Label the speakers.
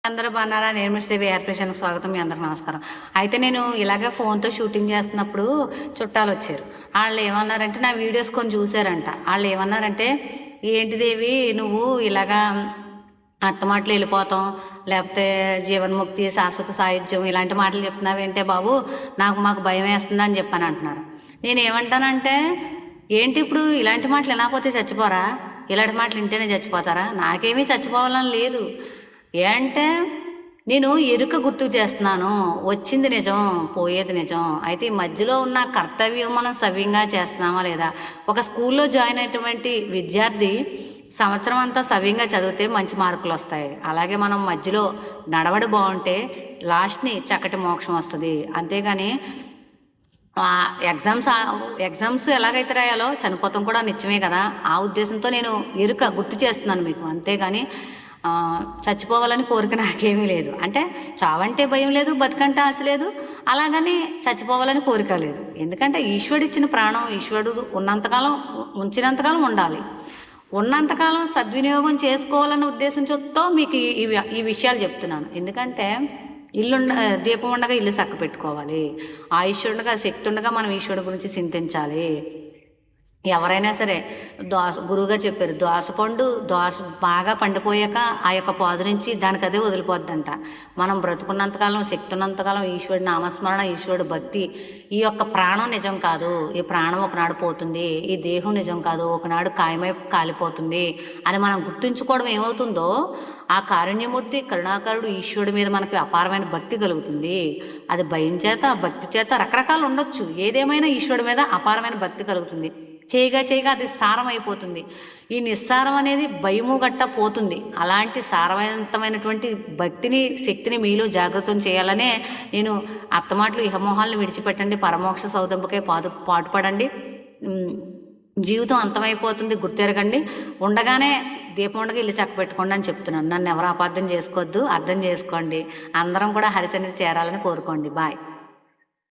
Speaker 1: అందరూ బాగున్నారా? నేను మిస్ ఏఆర్పేషన్కి స్వాగతం. మీ అందరికి నమస్కారం. అయితే నేను ఇలాగే ఫోన్తో షూటింగ్ చేస్తున్నప్పుడు చుట్టాలు వచ్చారు. వాళ్ళు ఏమన్నారంటే నా వీడియోస్ కొన్ని చూసారంట. వాళ్ళు ఏమన్నారంటే, ఏంటి దేవి నువ్వు ఇలాగా అత్తమాటలు వెళ్ళిపోతాం, లేకపోతే జీవన్ముక్తి, శాశ్వత సాహిత్యం ఇలాంటి మాటలు చెప్తున్నావేంటే బాబు, మాకు భయం వేస్తుంది అని చెప్పని అంటున్నారు. నేను ఏమంటానంటే, ఏంటి ఇప్పుడు ఇలాంటి మాటలు వినకపోతే చచ్చిపోరా? ఇలాంటి మాటలు వింటేనే చచ్చిపోతారా? నాకేమీ చచ్చిపోవాలని లేదు. ఏంటే నేను ఎరుక గుర్తు చేస్తున్నాను. వచ్చింది నిజం, పోయేది నిజం. అయితే ఈ మధ్యలో ఉన్న కర్తవ్యం మనం సవ్యంగా చేస్తున్నామా లేదా? ఒక స్కూల్లో జాయిన్ అయినటువంటి విద్యార్థి సంవత్సరం అంతా సవ్యంగా చదివితే మంచి మార్కులు వస్తాయి. అలాగే మనం మధ్యలో నడవడి బాగుంటే లాస్ట్ని చక్కటి మోక్షం వస్తుంది. అంతేగాని ఎగ్జామ్స్ ఎలాగైతే రాయాలో చనిపోతాం కూడా నిత్యమే కదా. ఆ ఉద్దేశంతో నేను ఎరుక గుర్తు చేస్తున్నాను మీకు. అంతేగాని చచ్చిపోవాలని కోరిక నాకేమీ లేదు. అంటే చావంటే భయం లేదు, బతుకంటే ఆశ లేదు, అలాగని చచ్చిపోవాలని కోరిక లేదు. ఎందుకంటే ఈశ్వరుడు ఇచ్చిన ప్రాణం ఈశ్వరుడు ఉన్నంతకాలం ఉంచినంతకాలం ఉండాలి. ఉన్నంతకాలం సద్వినియోగం చేసుకోవాలన్న ఉద్దేశంతో మీకు ఈ విషయాలు చెప్తున్నాను. ఎందుకంటే దీపం ఉండగా ఇల్లు చక్క పెట్టుకోవాలి. ఆయుష్ ఉండగా, శక్తి ఉండగా మనం ఈశ్వరుడు గురించి చింతించాలి. ఎవరైనా సరే గురువుగారు చెప్పారు, దోస బాగా పండిపోయాక ఆ యొక్క పాదు నుంచి దానికి అదే వదిలిపోద్దంట. మనం బ్రతుకున్నంతకాలం, శక్తి ఉన్నంతకాలం ఈశ్వరుడు నామస్మరణ, ఈశ్వరుడు భక్తి. ఈ యొక్క ప్రాణం నిజం కాదు, ఈ ప్రాణం ఒకనాడు పోతుంది. ఈ దేహం నిజం కాదు, ఒకనాడు కాయమై కాలిపోతుంది అని మనం గుర్తుంచుకోవడం ఏమవుతుందో, ఆ కారుణ్యమూర్తి కరుణాకరుడు ఈశ్వరుడి మీద మనకి అపారమైన భక్తి కలుగుతుంది. అది భయం చేత, భక్తి చేత రకరకాలు ఉండొచ్చు. ఏదేమైనా ఈశ్వరుడి మీద అపారమైన భక్తి కలుగుతుంది. చేయగా అది సారం అయిపోతుంది. ఈ నిస్సారం అనేది భయము గట్ట పోతుంది. అలాంటి సారవంతమైనటువంటి భక్తిని, శక్తిని మీలో జాగృతం చేయాలనే నేను అత్తమాటలు ఇహమోహాలను విడిచిపెట్టండి, పరమోక్ష సౌదంబకే పాటుపడండి, జీవితం అంతమైపోతుంది గుర్తెరగండి, ఉండగానే దీపం ఉండగా ఇల్లు చక్క పెట్టుకోండి అని చెప్తున్నాను. నన్ను ఎవరు అపార్థం చేసుకోవద్దు, అర్థం చేసుకోండి. అందరం కూడా హరిసన్నిధి చేరాలని కోరుకోండి. బాయ్.